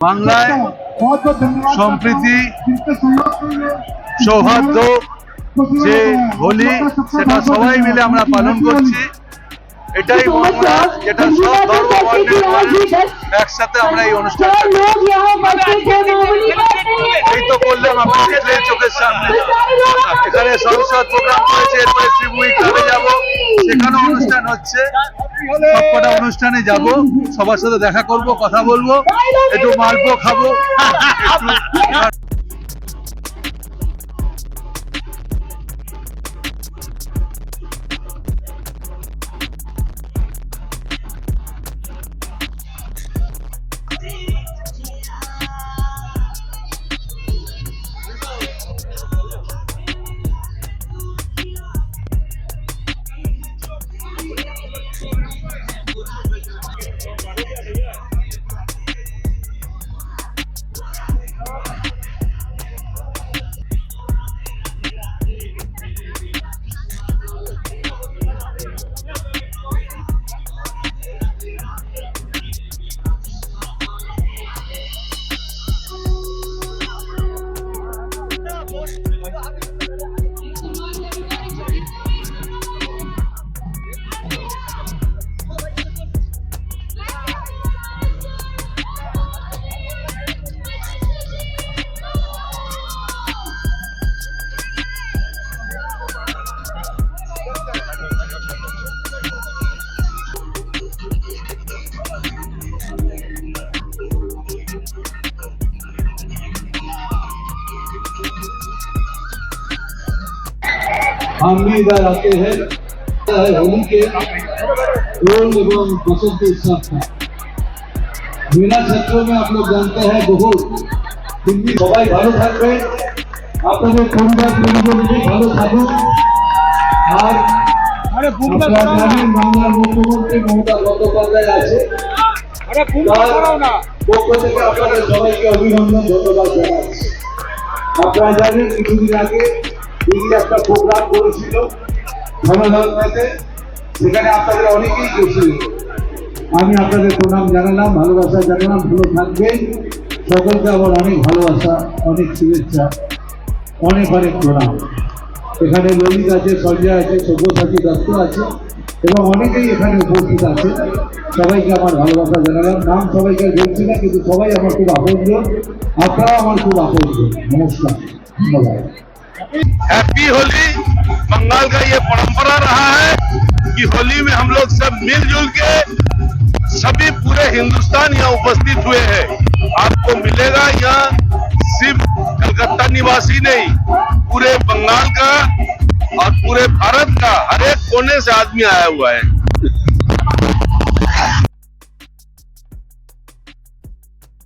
বাংলায় সম্প্রীতি সৌহার্দ্য যে হোলি সেটা সবাই মিলে আমরা পালন করছি। এটাই মহারাজ, যেটা সব ধর্ম বর্ণের একসাথে আমরা এই অনুষ্ঠান এই তো করলাম আপনাদের চোখের সামনে। এখানে সংসদ প্রোগ্রাম করেছে, এরপরে শ্রীভূমি ক্লাবে যাবো, সেখানেও অনুষ্ঠান হচ্ছে। সবকটা অনুষ্ঠানে যাব, সবার সাথে দেখা করব, কথা বলবো, একটু মালপো খাবো। हम भी इधर आते हैं होली के रोल एवं बसंत उत्सव का मेला क्षेत्रों में आप लोग जानते हैं बहुत हिंदी सबाई ভালো থাকবে, আপনাদের পরিবার পরিজন নিয়ে ভালো থাকুন। আর আপনারা জানেন বাংলার মুখ্যমন্ত্রী মমতা বন্দ্যোপাধ্যায় আছে, পক্ষ থেকে আপনাদের সবাইকে অভিনন্দন ধন্যবাদ জানাচ্ছি। আপনারা জানেন কিছুদিন আগে দিল্লি একটা প্রোগ্রাম করেছিল ধনধর্মেতে, সেখানে আপনাদের অনেকেই গেছিল। আমি আপনাদের প্রণাম জানালাম, ভালোবাসা জানালাম, ভালো থাকবেন। সকলকে আমার অনেক ভালোবাসা, অনেক শুভেচ্ছা, অনেক অনেক প্রণাম। এখানে ললিত আছে, সঞ্জয় আছে, সব্যসাচী দত্ত আছে এবং অনেকেই এখানে উপস্থিত আছে। সবাইকে আমার ভালোবাসা জানালাম। নাম সবাইকে বলছি না, কিন্তু সবাই আমার খুব আপনজন, আপনারাও আমার খুব আপনজন। নমস্কার, ধন্যবাদ। हैप्पी होली। बंगाल का ये परंपरा रहा है कि होली में हम लोग सब मिलजुल के सभी पूरे हिंदुस्तान यहाँ उपस्थित हुए हैं। आपको मिलेगा यहाँ सिर्फ कलकत्ता निवासी नहीं, पूरे बंगाल का और पूरे भारत का हर एक कोने से आदमी आया हुआ है।